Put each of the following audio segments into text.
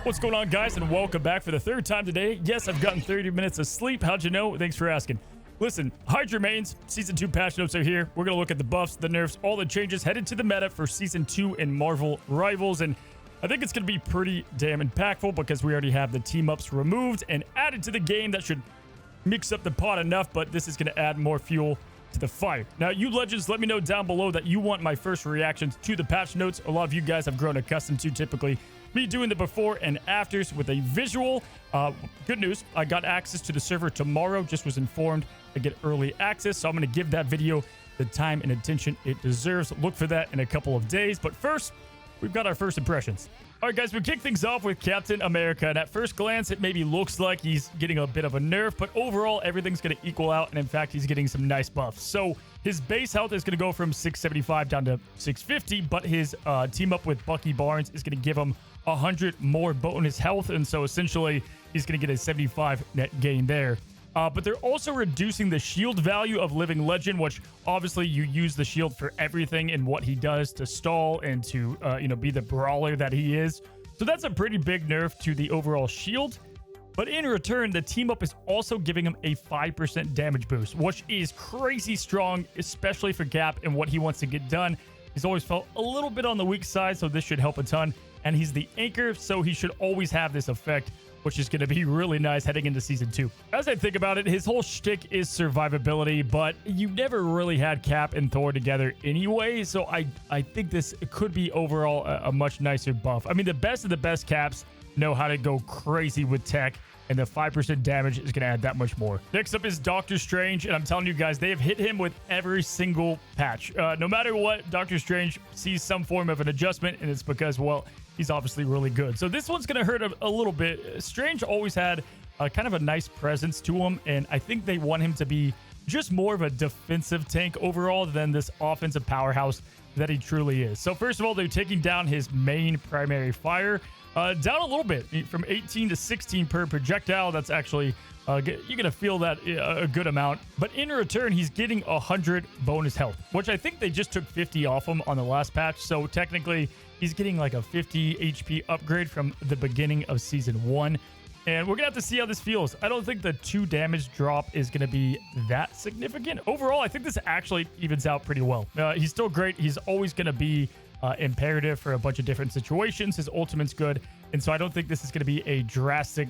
What's going on, guys, and welcome back for the third time today. Yes, I've gotten 30 minutes of sleep. How'd you know? Thanks for asking. Listen, hide your mains. Season 2 patch notes are here. We're going to look at the buffs, the nerfs, all the changes headed to the meta for Season 2 in Marvel Rivals, and I think it's going to be pretty damn impactful because we already have the team-ups removed and added to the game. That should mix up the pot enough, but this is going to add more fuel to the fire. Now, you legends, let me know down below that you want my first reactions to the patch notes. A lot of you guys have grown accustomed to typically me doing the before and afters with a visual. Good news, I got access to the server tomorrow. Just was informed I get early access, so I'm going to give that video the time and attention it deserves. Look for that in a couple of days, but first, we've got our first impressions. All right, guys, we kick things off with Captain America, and at first glance, it maybe looks like he's getting a bit of a nerf, but overall, everything's going to equal out, and in fact, he's getting some nice buffs. So his base health is going to go from 675 down to 650, but his team up with Bucky Barnes is going to give him 100 more bonus health, and so essentially, he's going to get a 75 net gain there. But they're also reducing the shield value of Living Legend, which obviously you use the shield for everything and what he does to stall and to, be the brawler that he is. So that's a pretty big nerf to the overall shield. But in return, the team up is also giving him a 5% damage boost, which is crazy strong, especially for Cap and what he wants to get done. He's always felt a little bit on the weak side, so this should help a ton. And he's the anchor, so he should always have this effect, which is going to be really nice heading into Season 2. As I think about it, his whole shtick is survivability, but you never really had Cap and Thor together anyway, so I think this could be overall a much nicer buff. I mean, the best of the best Caps know how to go crazy with tech, and the 5% damage is going to add that much more. Next up is Doctor Strange, and I'm telling you guys, they have hit him with every single patch. No matter what, Doctor Strange sees some form of an adjustment, and it's because, well, he's obviously really good. So this one's going to hurt a little bit. Strange always had kind of a nice presence to him, and I think they want him to be just more of a defensive tank overall than this offensive powerhouse that he truly is. So first of all, they're taking down his main primary fire down a little bit from 18 to 16 per projectile. That's actually you're gonna feel that a good amount, but in return he's getting 100 bonus health, which I think they just took 50 off him on the last patch, so technically he's getting like a 50 HP upgrade from the beginning of Season 1. And we're gonna have to see how this feels. I don't think the 2 damage drop is gonna be that significant. Overall, I think this actually evens out pretty well. He's still great. He's always gonna be imperative for a bunch of different situations. His ultimate's good, and so I don't think this is going to be a drastic,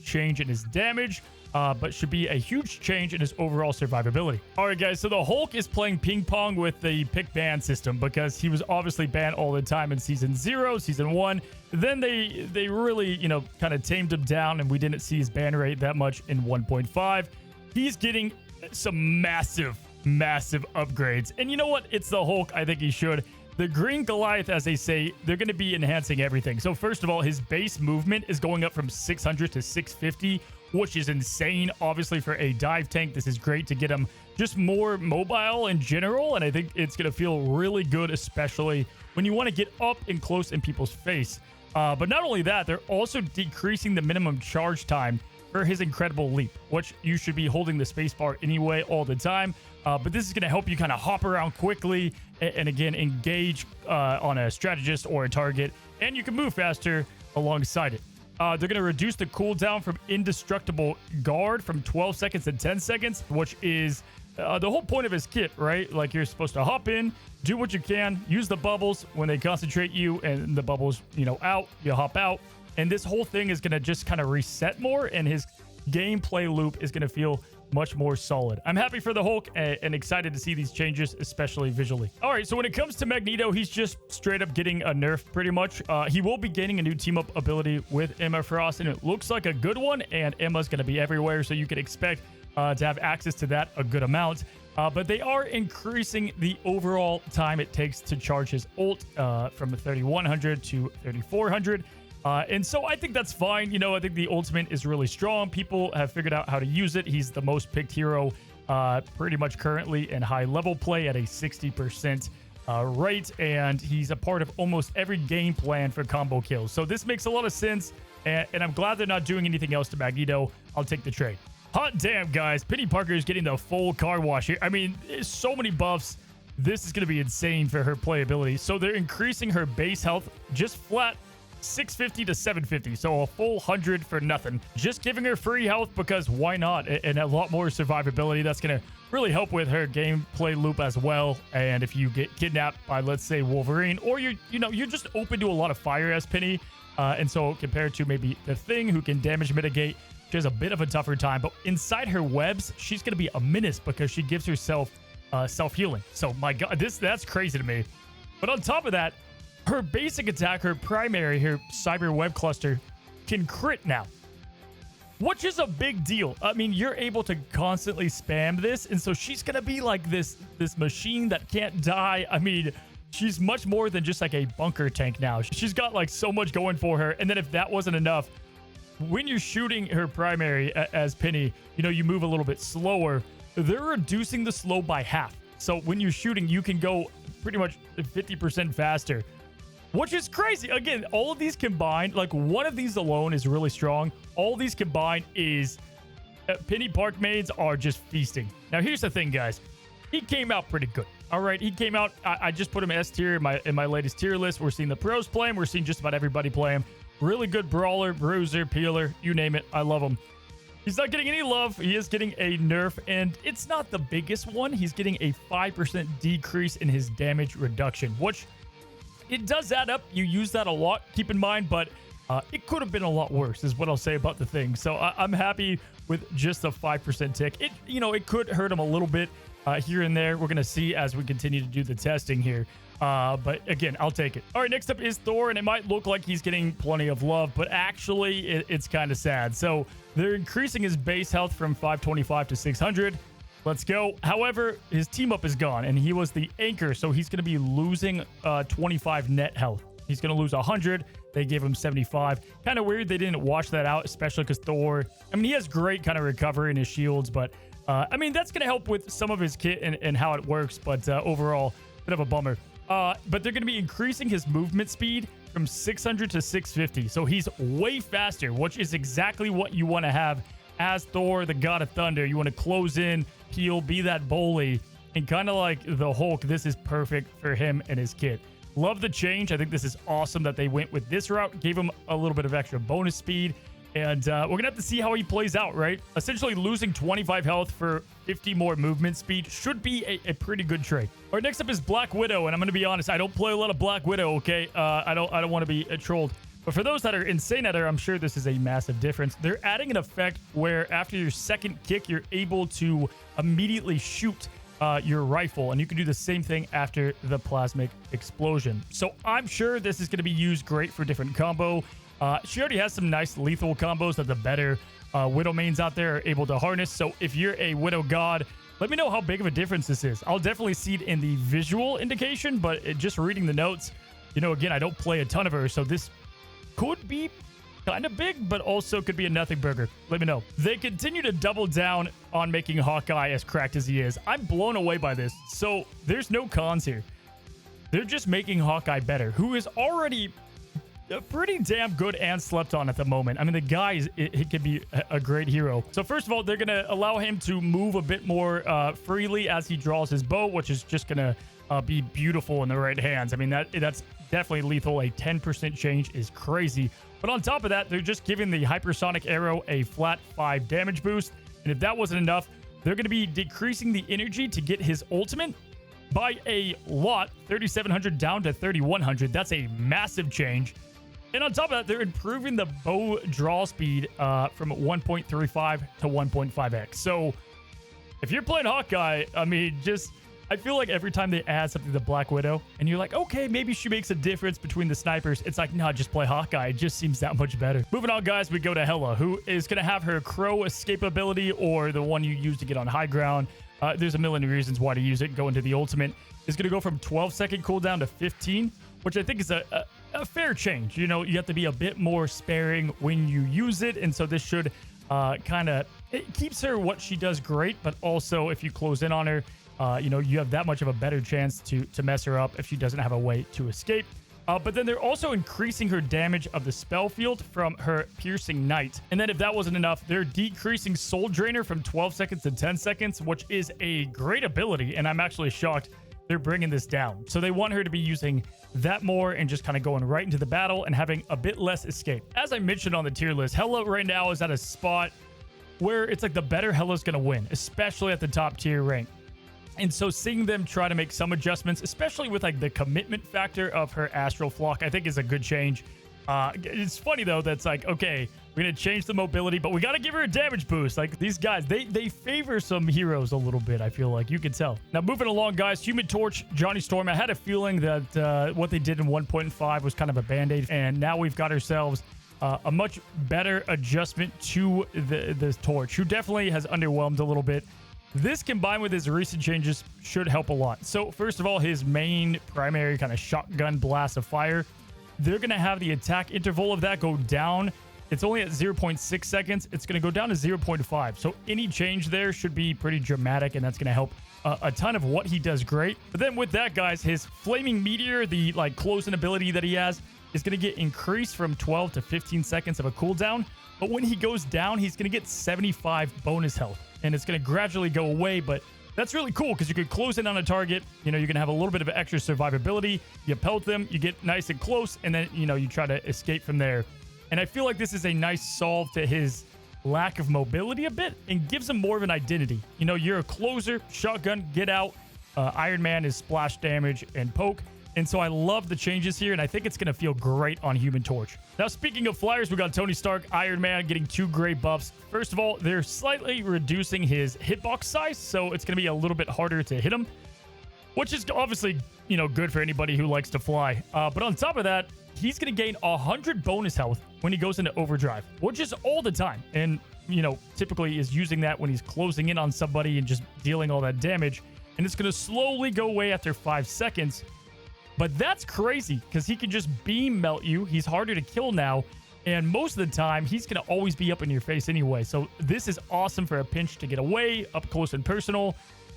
change in his damage, but should be a huge change in his overall survivability. All right, guys, so the Hulk is playing ping pong with the pick ban system because he was obviously banned all the time in Season 0, Season 1. Then they really, kind of tamed him down, and we didn't see his ban rate that much in 1.5. He's getting some massive upgrades, and you know what? It's the Hulk. I think he should. The Green Goliath, as they say, they're going to be enhancing everything. So first of all, his base movement is going up from 600 to 650, which is insane. Obviously, for a dive tank, this is great to get him just more mobile in general. And I think it's going to feel really good, especially when you want to get up and close in people's face. But not only that, they're also decreasing the minimum charge time for his incredible leap, which you should be holding the spacebar anyway all the time. But this is going to help you kind of hop around quickly and again, engage on a strategist or a target, and you can move faster alongside it. They're going to reduce the cooldown from Indestructible Guard from 12 seconds to 10 seconds, which is the whole point of his kit, right? Like, you're supposed to hop in, do what you can, use the bubbles when they concentrate you, and the bubbles, out, you hop out. And this whole thing is going to just kind of reset more, and his gameplay loop is going to feel much more solid. I'm happy for the Hulk and excited to see these changes, especially visually. All right, so when it comes to Magneto, he's just straight up getting a nerf pretty much. He will be gaining a new team-up ability with Emma Frost, and it looks like a good one, and Emma's going to be everywhere, so you can expect to have access to that a good amount. But they are increasing the overall time it takes to charge his ult from 3100 to 3400. And so I think that's fine. I think the ultimate is really strong. People have figured out how to use it. He's the most picked hero pretty much currently in high level play at a 60% rate. And he's a part of almost every game plan for combo kills. So this makes a lot of sense. And I'm glad they're not doing anything else to Magneto. I'll take the trade. Hot damn, guys. Peni Parker is getting the full car wash here. I mean, there's so many buffs. This is going to be insane for her playability. So they're increasing her base health just flat 650 to 750, so a full 100 for nothing. Just giving her free health because why not? And a lot more survivability. That's going to really help with her gameplay loop as well. And if you get kidnapped by, let's say, Wolverine, or you're just open to a lot of fire as Penny, and so compared to maybe the Thing, who can damage mitigate, she has a bit of a tougher time. But inside her webs, she's going to be a menace because she gives herself self-healing. So my God, that's crazy to me. But on top of that, her basic attack, her primary, her cyber web cluster, can crit now, which is a big deal. I mean, you're able to constantly spam this, and so she's gonna be like this machine that can't die. I mean, she's much more than just like a bunker tank now. She's got like so much going for her. And then if that wasn't enough, when you're shooting her primary as Penny, you move a little bit slower. They're reducing the slow by half. So when you're shooting, you can go pretty much 50% faster, which is crazy. Again, all of these combined, like one of these alone is really strong. All these combined is Peni Parker mains are just feasting. Now, here's the thing, guys. He came out pretty good. All right, he came out. I just put him S tier in my latest tier list. We're seeing the pros play him. We're seeing just about everybody play him. Really good brawler, bruiser, peeler, you name it. I love him. He's not getting any love. He is getting a nerf, and it's not the biggest one. He's getting a 5% decrease in his damage reduction, which it does add up. You use that a lot, keep in mind, but it could have been a lot worse is what I'll say about the Thing. So I'm happy with just a 5% tick. It could hurt him a little bit here and there. We're going to see as we continue to do the testing here. But again, I'll take it. All right, next up is Thor, and it might look like he's getting plenty of love, but actually it's kind of sad. So they're increasing his base health from 525 to 600. Let's go. However, his team up is gone, and he was the anchor, so he's going to be losing 25 net health. He's going to lose 100. They gave him 75. Kind of weird they didn't wash that out, especially because Thor, I mean, he has great kind of recovery in his shields, but I mean, that's going to help with some of his kit and how it works, but overall, bit of a bummer. But they're going to be increasing his movement speed from 600 to 650. So he's way faster, which is exactly what you want to have as Thor, the God of Thunder. You want to close in, heal, be that bully, and kind of like the Hulk, this is perfect for him and his kit. Love the change. I think this is awesome that they went with this route, gave him a little bit of extra bonus speed. And we're going to have to see how he plays out, right? Essentially losing 25 health for 50 more movement speed should be a pretty good trade. All right, next up is Black Widow. And I'm going to be honest, I don't play a lot of Black Widow, okay? I don't want to be trolled. But for those that are insane at her, I'm sure this is a massive difference. They're adding an effect where after your second kick, you're able to immediately shoot your rifle. And you can do the same thing after the plasmic explosion. So I'm sure this is going to be used great for different combo. She already has some nice lethal combos that the better Widow mains out there are able to harness. So if you're a Widow God, let me know how big of a difference this is. I'll definitely see it in the visual indication, but just reading the notes, again, I don't play a ton of her, so this could be kind of big, but also could be a nothing burger. Let me know. They continue to double down on making Hawkeye as cracked as he is. I'm blown away by this. So there's no cons here. They're just making Hawkeye better, who is already pretty damn good and slept on at the moment. I mean, the guy, he could be a great hero. So first of all, they're going to allow him to move a bit more freely as he draws his bow, which is just going to be beautiful in the right hands. I mean, that's definitely lethal. A 10% change is crazy. But on top of that, they're just giving the hypersonic arrow a flat 5 damage boost. And if that wasn't enough, they're going to be decreasing the energy to get his ultimate by a lot, 3,700 down to 3,100. That's a massive change. And on top of that, they're improving the bow draw speed from 1.35 to 1.5x. So if you're playing Hawkeye, I mean, I feel like every time they add something to Black Widow and you're like, okay, maybe she makes a difference between the snipers. It's like, nah, just play Hawkeye. It just seems that much better. Moving on, guys, we go to Hela, who is going to have her crow escape ability, or the one you use to get on high ground. There's a million reasons why to use it. Go into the ultimate. It's going to go from 12-second cooldown to 15, which I think is a fair change. You have to be a bit more sparing when you use it. And so this should it keeps her what she does great, but also if you close in on her, you have that much of a better chance to mess her up if she doesn't have a way to escape. But then they're also increasing her damage of the spell field from her Piercing Knight. And then if that wasn't enough, they're decreasing Soul Drainer from 12 seconds to 10 seconds, which is a great ability. And I'm actually shocked they're bringing this down. So they want her to be using that more and just kind of going right into the battle and having a bit less escape. As I mentioned on the tier list, Hela right now is at a spot where it's like the better Hela's going to win, especially at the top tier rank. And so seeing them try to make some adjustments, especially with like the commitment factor of her astral flock, I think is a good change. It's funny though, that's like, okay, we're going to change the mobility, but we got to give her a damage boost. Like these guys, they favor some heroes a little bit, I feel like. You can tell. Now, moving along, guys, Human Torch, Johnny Storm. I had a feeling that what they did in 1.5 was kind of a band-aid, and now we've got ourselves a much better adjustment to the Torch, who definitely has underwhelmed a little bit. This combined with his recent changes should help a lot. So first of all, his main primary kind of shotgun blast of fire, they're going to have the attack interval of that go down. It's only at 0.6 seconds. It's going to go down to 0.5. So any change there should be pretty dramatic, and that's going to help a ton of what he does great. But then with that, guys, his Flaming Meteor, the like close-in ability that he has, is going to get increased from 12 to 15 seconds of a cooldown. But when he goes down, he's going to get 75 bonus health, and it's going to gradually go away. But that's really cool because you could close in on a target. You know, you're going to have a little bit of extra survivability. You pelt them, you get nice and close, and then, you know, you try to escape from there. And I feel like this is a nice solve to his lack of mobility a bit and gives him more of an identity. You know, you're a closer, shotgun, get out. Iron Man is splash damage and poke. And so I love the changes here, and I think it's going to feel great on Human Torch. Now, speaking of flyers, we got Tony Stark, Iron Man getting 2 great buffs. First of all, they're slightly reducing his hitbox size, so it's going to be a little bit harder to hit him, which is obviously, you know, good for anybody who likes to fly. But on top of that, he's going to gain 100 bonus health when he goes into overdrive, which is all the time. And, you know, typically is using that when he's closing in on somebody and just dealing all that damage. And it's going to slowly go away after 5 seconds. But that's crazy because he can just beam melt you. He's harder to kill now. And most of the time, he's going to always be up in your face anyway. So this is awesome for a pinch to get away, up close and personal.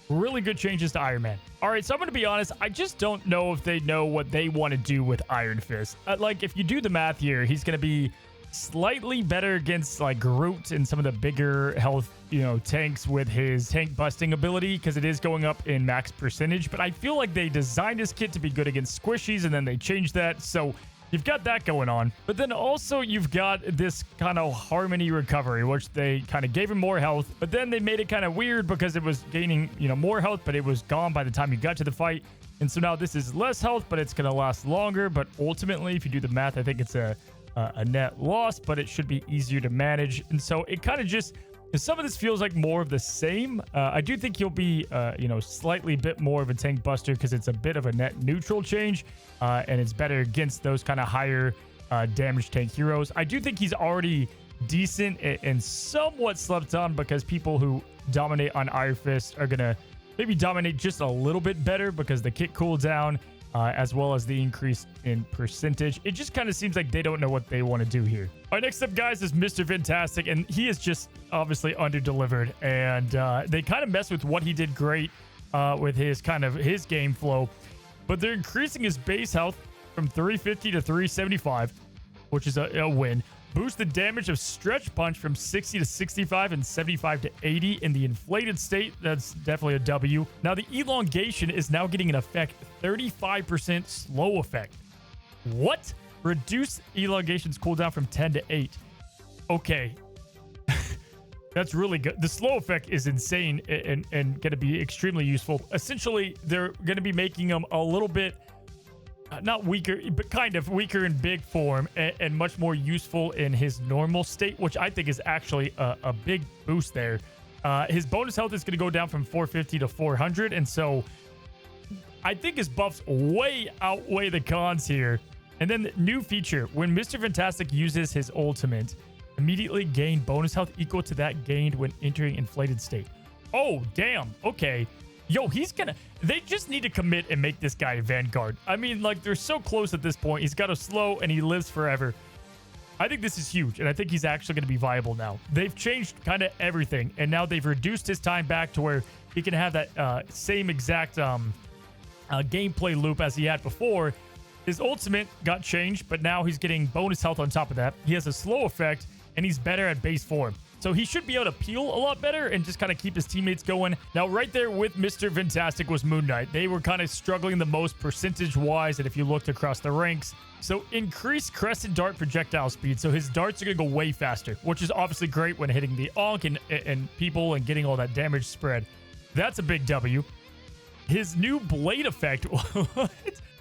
Really good changes to Iron Man. All right, so I'm going to be honest. I just don't know if they know what they want to do with Iron Fist. Like, if you do the math here, he's going to be slightly better against, like, Groot and some of the bigger health, you know, tanks with his tank busting ability because it is going up in max percentage. But I feel like they designed his kit to be good against squishies, and then they changed that. So you've got that going on. But then also you've got this kind of harmony recovery, which they kind of gave him more health. But then they made it kind of weird because it was gaining, you know, more health, but it was gone by the time you got to the fight. And so now this is less health, but it's going to last longer. But ultimately, if you do the math, I think it's a net loss, but it should be easier to manage. And so it kind of just, some of this feels like more of the same. I do think he'll be, you know, slightly bit more of a tank buster because it's a bit of a net neutral change, and it's better against those kind of higher damage tank heroes. I do think he's already decent and somewhat slept on because people who dominate on Iron Fist are going to maybe dominate just a little bit better because the kit cooldown, as well as the increase in percentage. It just kind of seems like they don't know what they want to do here. All right, next up, guys, is Mr. Fantastic, and he is just obviously under-delivered, and they kind of mess with what he did great with his his game flow, but they're increasing his base health from 350 to 375, which is a win. Boost the damage of Stretch Punch from 60 to 65 and 75 to 80 in the inflated state. That's definitely a W. Now, the elongation is now getting an effect, 35% slow effect. What? Reduce elongation's cooldown from 10 to 8. Okay. That's really good. The slow effect is insane and going to be extremely useful. Essentially, they're going to be making them a little bit not weaker, but kind of weaker in big form and much more useful in his normal state, which I think is actually a big boost there. His bonus health is going to go down from 450 to 400, and so I think his buffs way outweigh the cons here. And then the new feature, when Mr. Fantastic uses his ultimate, immediately gain bonus health equal to that gained when entering inflated state. Oh, damn. Okay. Yo, they just need to commit and make this guy a Vanguard. I mean, like, they're so close at this point. He's got a slow and he lives forever. I think this is huge, and I think he's actually going to be viable now. They've changed kind of everything, and now they've reduced his time back to where he can have that same exact gameplay loop as he had before. His ultimate got changed, but now he's getting bonus health on top of that. He has a slow effect, and he's better at base form. So he should be able to peel a lot better and just kind of keep his teammates going. Now, right there with Mr. Fantastic was Moon Knight. They were kind of struggling the most percentage-wise, and if you looked across the ranks. So increased crescent dart projectile speed. So his darts are going to go way faster, which is obviously great when hitting the Ankh and people and getting all that damage spread. That's a big W. His new blade effect. What?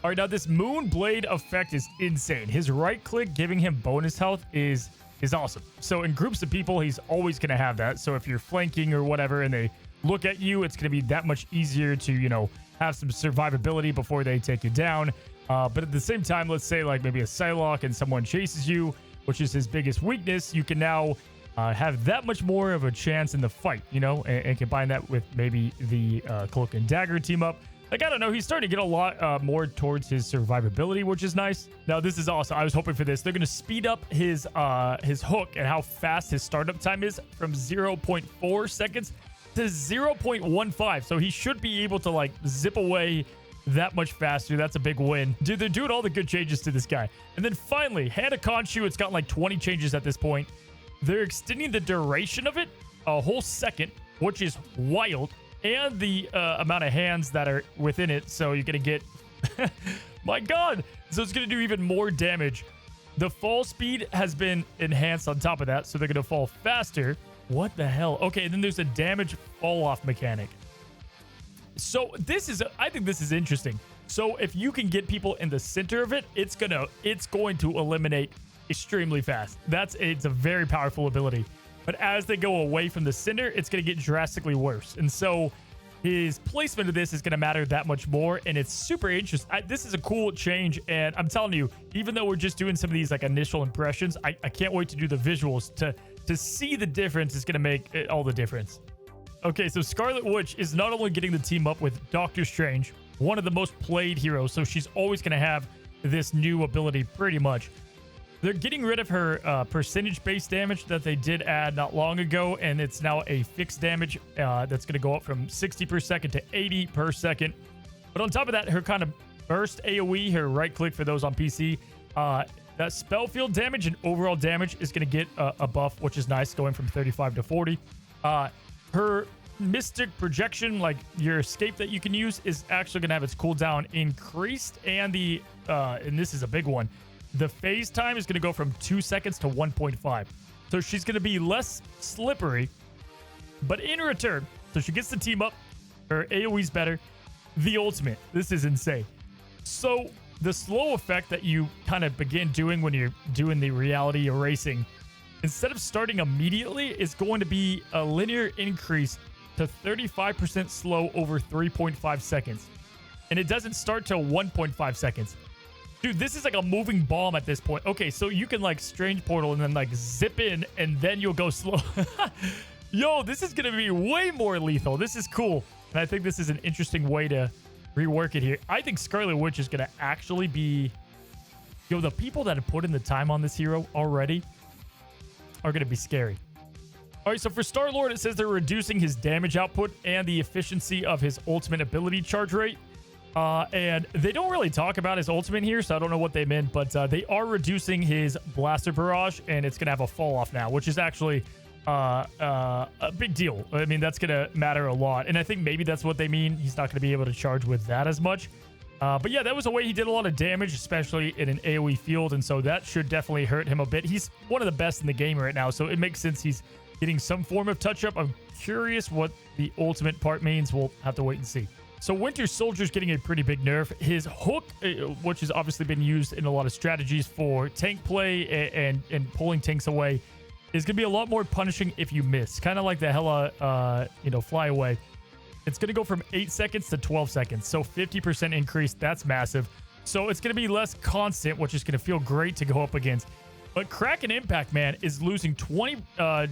All right, now this Moon Blade effect is insane. His right click giving him bonus health is awesome. So in groups of people, he's always going to have that. So if you're flanking or whatever and they look at you, it's going to be that much easier to, you know, have some survivability before they take you down. But at the same time, let's say like maybe a Psylocke and someone chases you, which is his biggest weakness, you can now have that much more of a chance in the fight, you know, and combine that with maybe the Cloak and Dagger team up. Like, I don't know, he's starting to get a lot more towards his survivability, which is nice. Now, this is awesome. I was hoping for this. They're going to speed up his hook and how fast his startup time is from 0.4 seconds to 0.15. So he should be able to, like, zip away that much faster. That's a big win. Dude, they're doing all the good changes to this guy. And then finally, Hand of Khonshu, it's gotten like 20 changes at this point. They're extending the duration of it a whole second, which is wild. And the amount of hands that are within it. So you're going to get... My God! So it's going to do even more damage. The fall speed has been enhanced on top of that. So they're going to fall faster. What the hell? Okay, and then there's a damage fall-off mechanic. So this is... I think this is interesting. So if you can get people in the center of it, it's going to eliminate extremely fast. It's a very powerful ability. But as they go away from the center, it's going to get drastically worse. And so his placement of this is going to matter that much more. And it's super interesting. This is a cool change. And I'm telling you, even though we're just doing some of these like initial impressions, I can't wait to do the visuals to see the difference. Is going to make all the difference. Okay, so Scarlet Witch is not only getting the team up with Doctor Strange, one of the most played heroes. So she's always going to have this new ability pretty much. They're getting rid of her percentage-based damage that they did add not long ago, and it's now a fixed damage that's going to go up from 60 per second to 80 per second. But on top of that, her kind of burst AoE, her right-click for those on PC, that spell field damage and overall damage is going to get a buff, which is nice, going from 35 to 40. Her mystic projection, like your escape that you can use, is actually going to have its cooldown increased, and and this is a big one. The phase time is going to go from 2 seconds to 1.5. So she's going to be less slippery. But in return, so she gets the team up. Her AoE's better. The ultimate. This is insane. So the slow effect that you kind of begin doing when you're doing the reality erasing, instead of starting immediately, is going to be a linear increase to 35% slow over 3.5 seconds. And it doesn't start till 1.5 seconds. Dude, this is like a moving bomb at this point. Okay, so you can like strange portal and then like zip in and then you'll go slow. Yo, this is going to be way more lethal. This is cool. And I think this is an interesting way to rework it here. I think Scarlet Witch is going to actually be... Yo, the people that have put in the time on this hero already are going to be scary. All right, so for Star-Lord, it says they're reducing his damage output and the efficiency of his ultimate ability charge rate. And they don't really talk about his ultimate here, so I don't know what they meant, but they are reducing his blaster barrage, and it's going to have a fall off now, which is actually a big deal. I mean, that's going to matter a lot, and I think maybe that's what they mean. He's not going to be able to charge with that as much. But yeah, that was a way he did a lot of damage, especially in an AoE field, and so that should definitely hurt him a bit. He's one of the best in the game right now, so it makes sense he's getting some form of touch-up. I'm curious what the ultimate part means. We'll have to wait and see. So Winter Soldier's getting a pretty big nerf. His hook, which has obviously been used in a lot of strategies for tank play and pulling tanks away, is going to be a lot more punishing if you miss. Kind of like the Hela, fly away. It's going to go from 8 seconds to 12 seconds. So 50% increase. That's massive. So it's going to be less constant, which is going to feel great to go up against. But Crack and Impact, man, is losing 20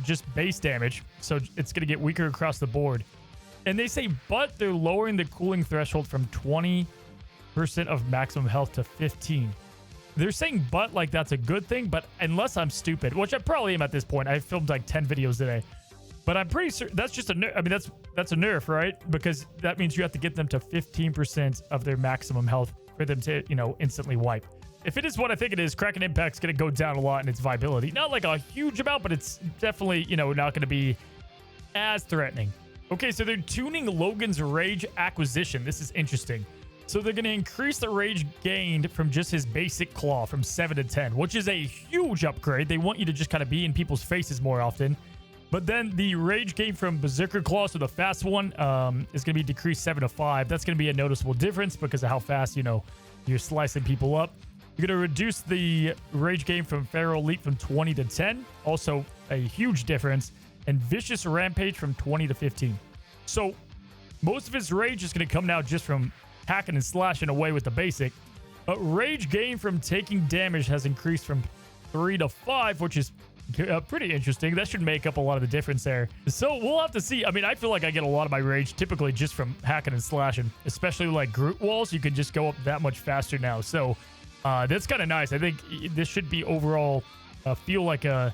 just base damage. So it's going to get weaker across the board. And they say, but they're lowering the cooling threshold from 20% of maximum health to 15. They're saying but like that's a good thing, but unless I'm stupid, which I probably am at this point. I filmed like 10 videos today. But I'm pretty sure that's just a nerf. I mean, that's a nerf, right? Because that means you have to get them to 15% of their maximum health for them to, instantly wipe. If it is what I think it is, Kraken Impact's going to go down a lot in its viability. Not like a huge amount, but it's definitely, you know, not going to be as threatening. Okay, so they're tuning Logan's Rage Acquisition. This is interesting. So they're going to increase the rage gained from just his basic claw from 7 to 10, which is a huge upgrade. They want you to just kind of be in people's faces more often. But then the rage gain from Berserker Claw, so the fast one, is going to be decreased 7 to 5. That's going to be a noticeable difference because of how fast, you know, you're slicing people up. You're going to reduce the rage gain from Feral Leap from 20 to 10. Also a huge difference. And Vicious Rampage from 20 to 15. So most of his rage is going to come now just from hacking and slashing away with the basic. But rage gain from taking damage has increased from 3 to 5, which is pretty interesting. That should make up a lot of the difference there. So we'll have to see. I mean, I feel like I get a lot of my rage typically just from hacking and slashing, especially like Groot walls. You can just go up that much faster now. So that's kind of nice. I think this should be overall feel like a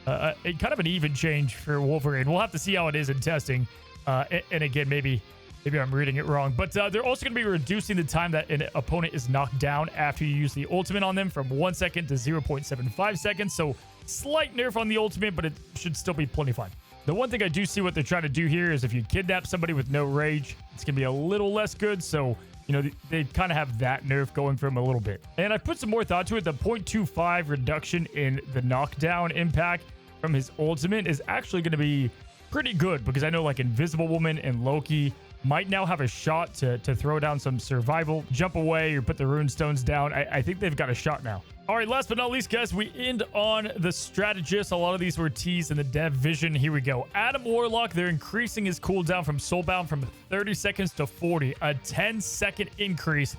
kind of an even change for Wolverine. We'll have to see how it is in testing. And again, maybe I'm reading it wrong, but they're also going to be reducing the time that an opponent is knocked down after you use the ultimate on them from 1 second to 0.75 seconds. So slight nerf on the ultimate, but it should still be plenty fine. The one thing I do see what they're trying to do here is if you kidnap somebody with no rage, it's going to be a little less good. So, you know, they kind of have that nerf going for them a little bit. And I put some more thought to it. The 0.25 reduction in the knockdown impact from his ultimate is actually going to be pretty good because I know like Invisible Woman and Loki might now have a shot to throw down some survival, jump away, or put the rune stones down. I think they've got a shot now. All right, last but not least, guys, we end on the strategist. A lot of these were teased in the dev vision. Here we go. Adam Warlock, they're increasing his cooldown from Soulbound from 30 seconds to 40, a 10-second increase.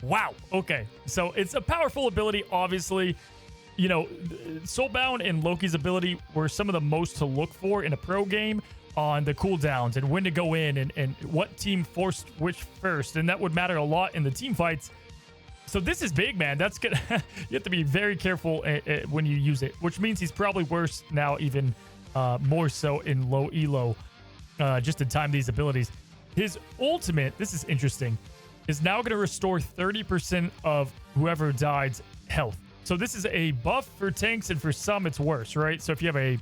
Wow. Okay, so it's a powerful ability, obviously. You know, Soulbound and Loki's ability were some of the most to look for in a pro game on the cooldowns and when to go in and what team forced which first. And that would matter a lot in the team fights. So this is big, man. That's gonna you have to be very careful when you use it, which means he's probably worse now, even more so in low elo, just to time these abilities. His ultimate, this is interesting, is now going to restore 30% of whoever died's health. So this is a buff for tanks, and for some it's worse, right? So if you have a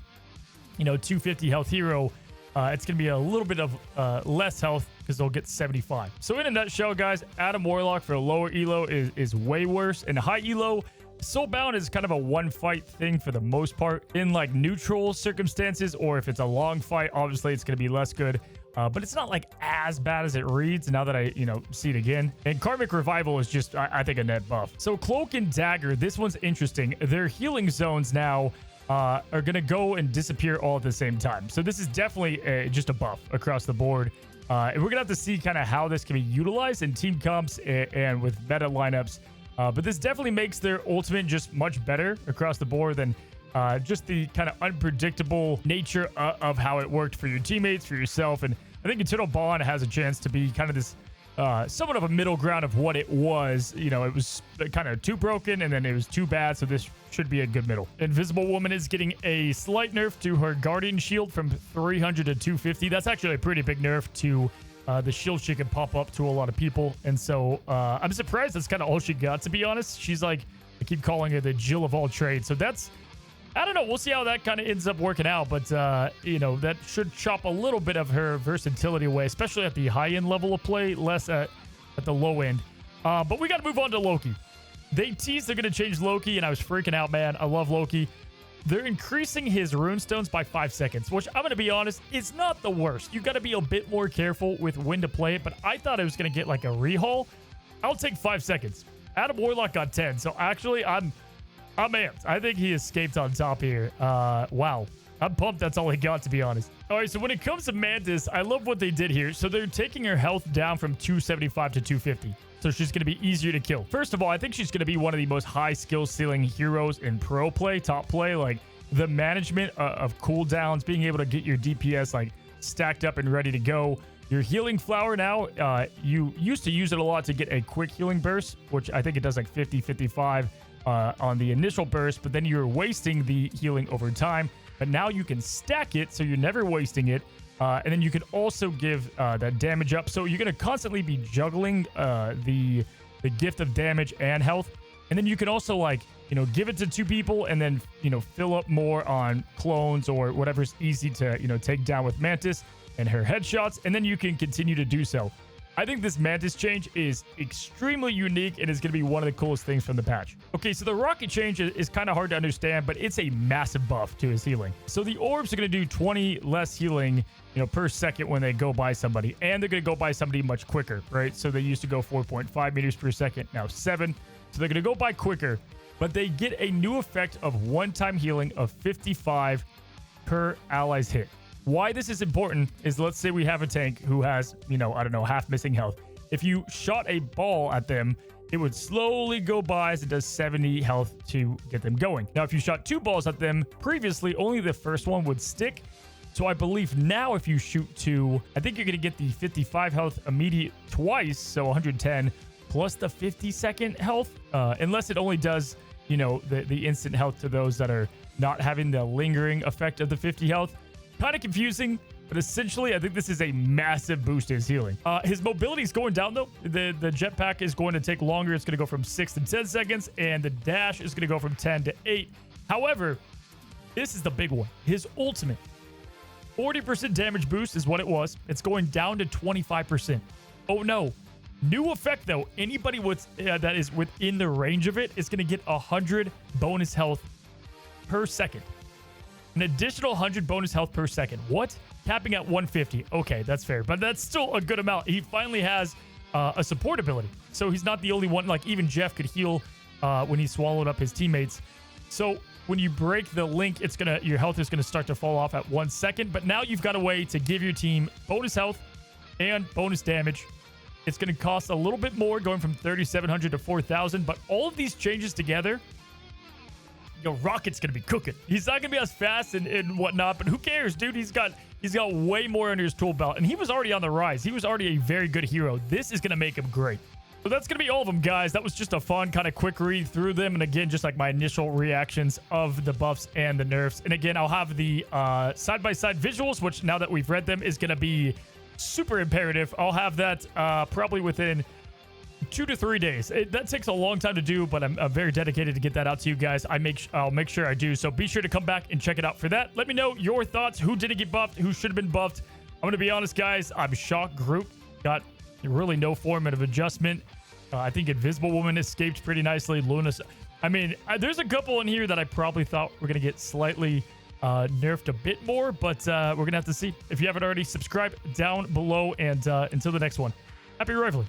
250 health hero, it's going to be a little bit of less health because they'll get 75. So in a nutshell, guys, Adam Warlock for lower elo is way worse. And high elo, Soulbound is kind of a one-fight thing for the most part. In like neutral circumstances, or if it's a long fight, obviously it's going to be less good. But it's not like as bad as it reads now that I, see it again. And Karmic Revival is just, I think, a net buff. So Cloak and Dagger, this one's interesting. Their healing zones now are going to go and disappear all at the same time. So this is definitely just a buff across the board. And we're going to have to see kind of how this can be utilized in team comps and with meta lineups. But this definitely makes their ultimate just much better across the board than just the kind of unpredictable nature of how it worked for your teammates, for yourself. And I think Eternal Bond has a chance to be kind of this somewhat of a middle ground of what it was. It was kind of too broken and then it was too bad. So this should be a good middle. Invisible Woman is getting a slight nerf to her Guardian Shield from 300 to 250. That's actually a pretty big nerf to the shield she can pop up to a lot of people. And so I'm surprised that's kind of all she got, to be honest. She's like, I keep calling her the Jill of all trades. So that's, I don't know. We'll see how that kind of ends up working out. But, that should chop a little bit of her versatility away, especially at the high-end level of play, less at the low end. But we got to move on to Loki. They teased they're going to change Loki, and I was freaking out, man. I love Loki. They're increasing his runestones by 5 seconds, which I'm going to be honest, it's not the worst. You got to be a bit more careful with when to play it, but I thought I was going to get like a rehaul. I'll take 5 seconds. Adam Warlock got 10, so actually I'm amped. I think he escaped on top here. Wow. I'm pumped that's all he got, to be honest. All right, so when it comes to Mantis, I love what they did here. So they're taking her health down from 275 to 250. So she's going to be easier to kill. First of all, I think she's going to be one of the most high skill ceiling heroes in pro play, top play. Like the management of cooldowns, being able to get your DPS like stacked up and ready to go. Your healing flower now, you used to use it a lot to get a quick healing burst, which I think it does like 50, 55 on the initial burst, but then you're wasting the healing over time. But now you can stack it, so you're never wasting it. And then you can also give that damage up. So you're going to constantly be juggling the gift of damage and health. And then you can also like, give it to 2 people and then, fill up more on clones or whatever's easy to, take down with Mantis and her headshots. And then you can continue to do so. I think this Mantis change is extremely unique and is going to be one of the coolest things from the patch. Okay, so the rocket change is kind of hard to understand, but it's a massive buff to his healing. So the orbs are going to do 20 less healing, per second when they go by somebody, and they're going to go by somebody much quicker, right? So they used to go 4.5 meters per second, now 7. So they're going to go by quicker, but they get a new effect of one-time healing of 55 per ally's hit. Why this is important is, let's say we have a tank who has, I don't know, half missing health. If you shot a ball at them, it would slowly go by as it does 70 health to get them going. Now, if you shot 2 balls at them previously, only the first one would stick. So I believe now if you shoot 2, I think you're going to get the 55 health immediate twice. So 110 plus the 50-second health, unless it only does, the instant health to those that are not having the lingering effect of the 50 health. Kind of confusing, but essentially I think this is a massive boost to his healing. His mobility is going down though. The jetpack is going to take longer. It's going to go from 6 to 10 seconds, and the dash is going to go from 10 to 8. However, this is the big one. His ultimate, 40% damage boost is what it was. It's going down to 25%. Oh no. New effect though. Anybody that is within the range of it is going to get 100 bonus health per second. An additional 100 bonus health per second. What? Capping at 150. Okay, that's fair, but that's still a good amount. He finally has a support ability, so he's not the only one. Like, even Jeff could heal when he swallowed up his teammates. So when you break the link, your health is gonna start to fall off at 1 second. But now you've got a way to give your team bonus health and bonus damage. It's gonna cost a little bit more, going from 3,700 to 4,000. But all of these changes together, Rocket's gonna be cooking. He's not gonna be as fast and whatnot, but who cares, dude? He's got way more under his tool belt, and he was already on the rise. He was already a very good hero. This is gonna make him great. So that's gonna be all of them, guys. That was just a fun kind of quick read through them, and again, just like my initial reactions of the buffs and the nerfs. And again, I'll have the side-by-side visuals, which now that we've read them is gonna be super imperative. I'll have that probably within 2 to 3 days. That takes a long time to do, but I'm very dedicated to get that out to you guys. I'll make sure I do. So be sure to come back and check it out for that. Let me know your thoughts. Who didn't get buffed? Who should have been buffed? I'm going to be honest, guys. I'm shocked. Group got really no form of adjustment. I think Invisible Woman escaped pretty nicely. Luna. I mean, there's a couple in here that I probably thought were going to get slightly nerfed a bit more, but we're going to have to see. If you haven't already, subscribe down below, and until the next one, happy rifling.